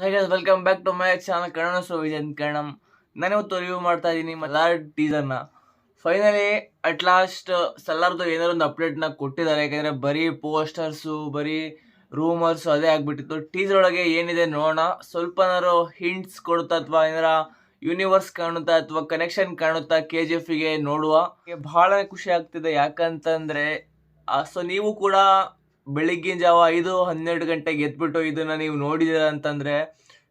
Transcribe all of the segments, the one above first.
Hey guys, welcome back to my channel Kannada so Vijayan ಕನ್ನಡಂ. ನಾನಿವತ್ತು review ಮಾಡ್ತಾ ಇದ್ದೀನಿ ಸಲಾರ್ ಟೀಸರ್ನ. ಫೈನಲಿ ಅಟ್ ಲಾಸ್ಟ್ ಸಲಾರ್ದು ಏನಾದ್ರು ಒಂದು ಅಪ್ಡೇಟ್ನ ಕೊಟ್ಟಿದ್ದಾರೆ. ಯಾಕಂದರೆ ಬರೀ ಪೋಸ್ಟರ್ಸು, ಬರೀ ರೂಮರ್ಸು ಅದೇ ಆಗಿಬಿಟ್ಟಿತ್ತು. ಟೀಸರ್ ಒಳಗೆ ಏನಿದೆ ನೋಡೋಣ. ಸ್ವಲ್ಪನಾದ್ರು ಹಿಂಟ್ಸ್ ಕೊಡುತ್ತಾ ಅಥವಾ ಏನಾರ ಯೂನಿವರ್ಸ್ ಕಾಣುತ್ತಾ ಅಥವಾ ಕನೆಕ್ಷನ್ ಕಾಣುತ್ತಾ KGFಗೆ ನೋಡುವ. ಬಹಳ ಖುಷಿ ಆಗ್ತಿದೆ. ಯಾಕಂತಂದರೆ ಸೊ ನೀವು ಕೂಡ ಬೆಳಿಗ್ಗಿನ ಜಾವ 5-12 ಗಂಟೆಗೆ ಎದ್ಬಿಟ್ಟು ಇದನ್ನು ನೀವು ನೋಡಿದ್ದೀರ ಅಂತಂದರೆ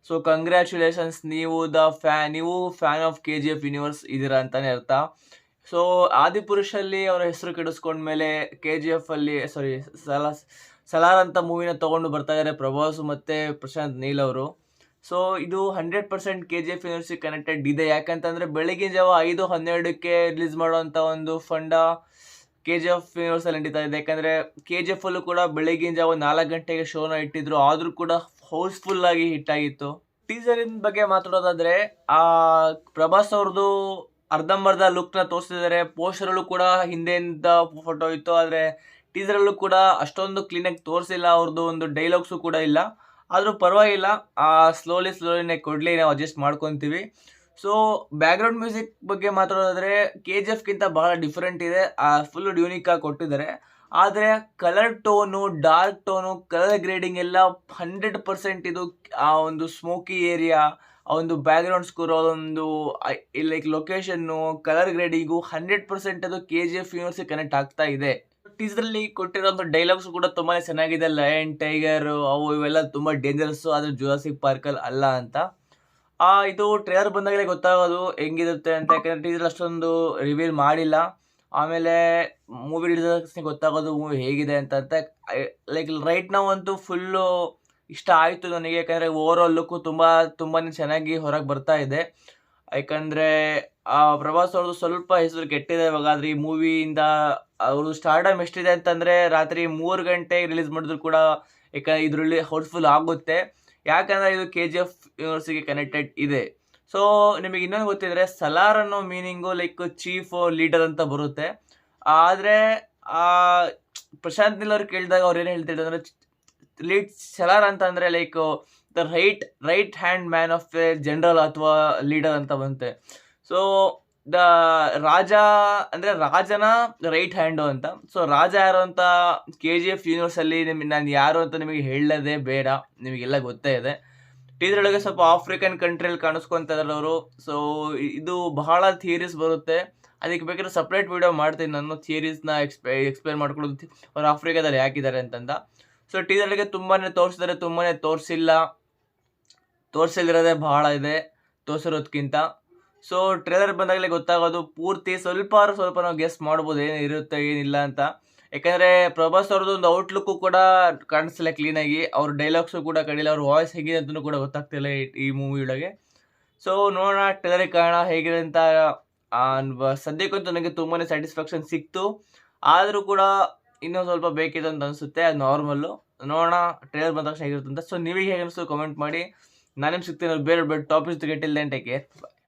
ಸೊ ಕಂಗ್ರ್ಯಾಚುಲೇಷನ್ಸ್, ನೀವು ಫ್ಯಾನ್ ಆಫ್ KGF ಯೂನಿವರ್ಸ್ ಇದ್ದೀರಾ ಅಂತಲೇ ಅರ್ಥ. ಸೊ ಆದಿಪುರುಷಲ್ಲಿ ಅವರ ಹೆಸರು ಕೆಡಿಸ್ಕೊಂಡ್ಮೇಲೆ KGF ಅಲ್ಲಿ ಸಲಾರ್ ಅಂತ ಮೂವಿನ ತೊಗೊಂಡು ಬರ್ತಾ ಇದ್ದಾರೆ ಪ್ರಭಾಸ್ ಮತ್ತು ಪ್ರಶಾಂತ್ ನೀಲ್ ಅವರು. ಸೊ ಇದು 100% KGF ಯೂನಿವರ್ಸಿಗೆ ಕನೆಕ್ಟೆಡ್ ಇದೆ. ಯಾಕಂತಂದರೆ ಬೆಳಗಿನ ಜಾವ 5-12ಕ್ಕೆ ರಿಲೀಸ್ ಮಾಡುವಂಥ ಒಂದು ಫಂಡ KGF ಯೂನಿವರ್ಸಲ್ಲಿ ನಡೀತಾ ಇದೆ. ಯಾಕಂದರೆ KGF ಅಲ್ಲೂ ಕೂಡ ಬೆಳಗಿನ ಜಾವ 4 ಗಂಟೆಗೆ ಶೋನ ಇಟ್ಟಿದ್ರು, ಆದರೂ ಕೂಡ ಹೌಸ್ಫುಲ್ ಆಗಿ ಹಿಟ್ ಆಗಿತ್ತು. ಟೀಸರಿನ ಬಗ್ಗೆ ಮಾತಾಡೋದಾದರೆ ಪ್ರಭಾಸ್ ಅವ್ರದ್ದು ಅರ್ಧಂಬರ್ಧ ಲುಕ್ನ ತೋರಿಸಿದ್ದಾರೆ. ಪೋಸ್ಟರಲ್ಲೂ ಕೂಡ ಹಿಂದೆಯಿಂದ ಫೋಟೋ ಇತ್ತು, ಆದರೆ ಟೀಸರಲ್ಲೂ ಕೂಡ ಅಷ್ಟೊಂದು ಕ್ಲೀನಾಗಿ ತೋರಿಸಿಲ್ಲ. ಅವ್ರದ್ದು ಒಂದು ಡೈಲಾಗ್ಸು ಕೂಡ ಇಲ್ಲ. ಆದರೂ ಪರವಾಗಿಲ್ಲ, ಸ್ಲೋಲಿನೇ ಕೊಡಲಿ, ನಾವು ಅಡ್ಜಸ್ಟ್ ಮಾಡ್ಕೊತೀವಿ. ಸೊ ಬ್ಯಾಕ್ಗ್ರೌಂಡ್ ಮ್ಯೂಸಿಕ್ ಬಗ್ಗೆ ಮಾತಾಡೋದಾದರೆ KGFಗಿಂತ ಬಹಳ ಡಿಫ್ರೆಂಟ್ ಇದೆ. ಫುಲ್ ಯೂನಿಕ್ ಆಗಿ ಕೊಟ್ಟಿದ್ದಾರೆ. ಆದರೆ colour tone, dark tone, colour grading ಎಲ್ಲ 100% ಇದು ಆ ಒಂದು ಸ್ಮೋಕಿ ಏರಿಯಾ, ಆ ಒಂದು ಬ್ಯಾಕ್ಗ್ರೌಂಡ್ ಸ್ಕೋರ್, ಅದೊಂದು ಲೈಕ್ ಲೊಕೇಶನ್ನು, ಕಲರ್ ಗ್ರೇಡಿಂಗು 100% ಅದು KGF ಯೂನಿವರ್ಸಿಗೆ ಕನೆಕ್ಟ್ ಆಗ್ತಾ ಇದೆ. ಟೀಸರಲ್ಲಿ ಕೊಟ್ಟಿರೋಂಥ ಡೈಲಾಗ್ಸ್ ಕೂಡ ತುಂಬಾ ಚೆನ್ನಾಗಿದೆ. ಲಯನ್, ಟೈಗರ್ ಅವು ಇವೆಲ್ಲ ತುಂಬ ಡೇಂಜರಸ್ಸು, ಆದರೆ ಜುರಾಸಿಕ್ ಪಾರ್ಕಲ್ಲಿ ಅಲ್ಲ ಅಂತ. ಇದು ಟ್ರೇಲರ್ ಬಂದಾಗಲೇ ಗೊತ್ತಾಗೋದು ಹೆಂಗಿರುತ್ತೆ ಅಂತ. ಯಾಕಂದರೆ ಟೀಸರ್ ಅಷ್ಟೊಂದು ರಿವೀಲ್ ಮಾಡಿಲ್ಲ. ಆಮೇಲೆ ಮೂವಿ ರಿಲೀಸ್ ಗೊತ್ತಾಗೋದು ಮೂವಿ ಹೇಗಿದೆ ಅಂತ. ಲೈಕ್ ರೈಟ್ ನಾವು ಅಂತೂ ಫುಲ್ಲು ಇಷ್ಟ ಆಯಿತು ನನಗೆ. ಯಾಕಂದರೆ ಓವರ್ ಲುಕ್ಕು ತುಂಬಾ ಚೆನ್ನಾಗಿ ಹೊರಗೆ ಬರ್ತಾ ಇದೆ. ಯಾಕಂದರೆ ಪ್ರಭಾಸ್ ಅವ್ರದ್ದು ಸ್ವಲ್ಪ ಹೆಸರು ಕೆಟ್ಟಿದೆ ಇವಾಗ. ಆದರೆ ಈ ಮೂವಿಯಿಂದ ಅವ್ರದ್ದು ಸ್ಟಾರ್ಡಮ್ ಎಷ್ಟಿದೆ ಅಂತಂದರೆ ರಾತ್ರಿ 3 ಗಂಟೆಗೆ ರಿಲೀಸ್ ಮಾಡಿದ್ರು ಕೂಡ ಇದರಲ್ಲಿ ಹೌಸ್ಫುಲ್ ಆಗುತ್ತೆ. ಯಾಕಂದರೆ ಇದು KGF ಯೂನಿವರ್ಸಿಗೆ ಕನೆಕ್ಟೆಡ್ ಇದೆ. ಸೊ ನಿಮಗೆ ಇನ್ನೊಂದು ಗೊತ್ತಿದ್ರೆ ಸಲಾರ್ ಅನ್ನೋ ಮೀನಿಂಗು ಲೈಕ್ ಚೀಫ್ ಲೀಡರ್ ಅಂತ ಬರುತ್ತೆ. ಆದರೆ ಪ್ರಶಾಂತ್ ನೀಲ್ ಅವ್ರು ಕೇಳಿದಾಗ ಅವ್ರು ಏನು ಹೇಳ್ತಿದ್ರು ಅಂದರೆ ಸಲಾರ್ ಅಂತ ಅಂದರೆ like the right hand man of A general ಅಥವಾ ಲೀಡರ್ ಅಂತ ಬಂತೆ. ಸೊ ದ ರಾಜ ಅಂದರೆ ರಾಜನ ರೈಟ್ ಹ್ಯಾಂಡು ಅಂತ. ಸೊ ರಾಜ ಯಾರು ಅಂತ KGF ಯೂನಿವರ್ಸಲ್ಲಿ ನಾನು ಯಾರು ಅಂತ ನಿಮಗೆ ಹೇಳೋದೇ ಬೇಡ, ನಿಮಗೆಲ್ಲ ಗೊತ್ತೇ ಇದೆ. ಟೀಸರ್ ಒಳಗೆ ಸ್ವಲ್ಪ ಆಫ್ರಿಕನ್ ಕಂಟ್ರಿಯಲ್ಲಿ ಕಾಣಿಸ್ಕೊತಾ ಇದ್ದಾರೆ ಅವರು. ಸೊ ಇದು ಬಹಳ ಥಿಯರೀಸ್ ಬರುತ್ತೆ. ಅದಕ್ಕೆ ಬೇಕಾದ್ರೆ ಸಪ್ರೇಟ್ ವಿಡಿಯೋ ಮಾಡ್ತೀನಿ ನಾನು, ಥಿಯರೀಸ್ನ ಎಕ್ಸ್ಪ್ಲೇನ್ ಮಾಡ್ಕೊಡೋದು ಅವ್ರು ಆಫ್ರಿಕಾದಲ್ಲಿ ಯಾಕಿದ್ದಾರೆ ಅಂತಂದ. ಸೊ ಟೀಸರ್ ಒಳಗೆ ತುಂಬಾ ತೋರಿಸಿದ್ದಾರೆ, ತುಂಬಾ ತೋರಿಸಿಲ್ದಿರೋದೇ ಬಹಳ ಇದೆ ತೋರಿಸಿರೋದಕ್ಕಿಂತ. ಸೊ ಟ್ರೇಲರ್ ಬಂದಾಗಲೇ ಗೊತ್ತಾಗೋದು ಪೂರ್ತಿ. ಸ್ವಲ್ಪ ನಾವು ಗೆಸ್ ಮಾಡ್ಬೋದು ಏನಿರುತ್ತೆ ಏನಿಲ್ಲ ಅಂತ. ಯಾಕಂದರೆ ಪ್ರಭಾಸ್ ಅವ್ರದ್ದು ಒಂದು ಔಟ್ಲುಕ್ಕು ಕೂಡ ಕಾಣಿಸ್ತಿಲ್ಲ ಕ್ಲೀನಾಗಿ, ಅವ್ರ ಡೈಲಾಗ್ಸು ಕೂಡ ಕಡಿಲ್ಲ, ಅವ್ರ ವಾಯ್ಸ್ ಹೇಗಿದೆ ಅಂತಲೂ ಕೂಡ ಗೊತ್ತಾಗ್ತಿಲ್ಲ ಈ ಮೂವಿ ಒಳಗೆ. ಸೊ ನೋಡೋಣ, ಟ್ರೇಲರಿಗೆ ಕಾರಣ ಹೇಗಿದೆ ಅಂತ. ಸದ್ಯಕ್ಕಂತೂ ನನಗೆ ತುಂಬಾ ಸ್ಯಾಟಿಸ್ಫ್ಯಾಕ್ಷನ್ ಸಿಕ್ತು. ಆದರೂ ಕೂಡ ಇನ್ನೂ ಸ್ವಲ್ಪ ಬೇಕಿದೆ ಅಂತ ಅನಿಸುತ್ತೆ, ಅದು ನಾರ್ಮಲ್ಲು. ನೋಡೋಣ ಟ್ರೇಲರ್ ಬಂದ ತಕ್ಷಣ ಹೇಗಿರುತ್ತೆ ಅಂತ. ಸೊ ನೀವೀಗ ಹೇಗೆ ಅನಿಸ್ತು ಕಮೆಂಟ್ ಮಾಡಿ. ನಾನೇನು ಸಿಗ್ತೀನಿ ಬೇರೆ ಟಾಪಿಕ್ಸ್ ಗೆಟ್ ಇಲ್ ದೆನ್ ಟೇಕ್ ಕೇರ್.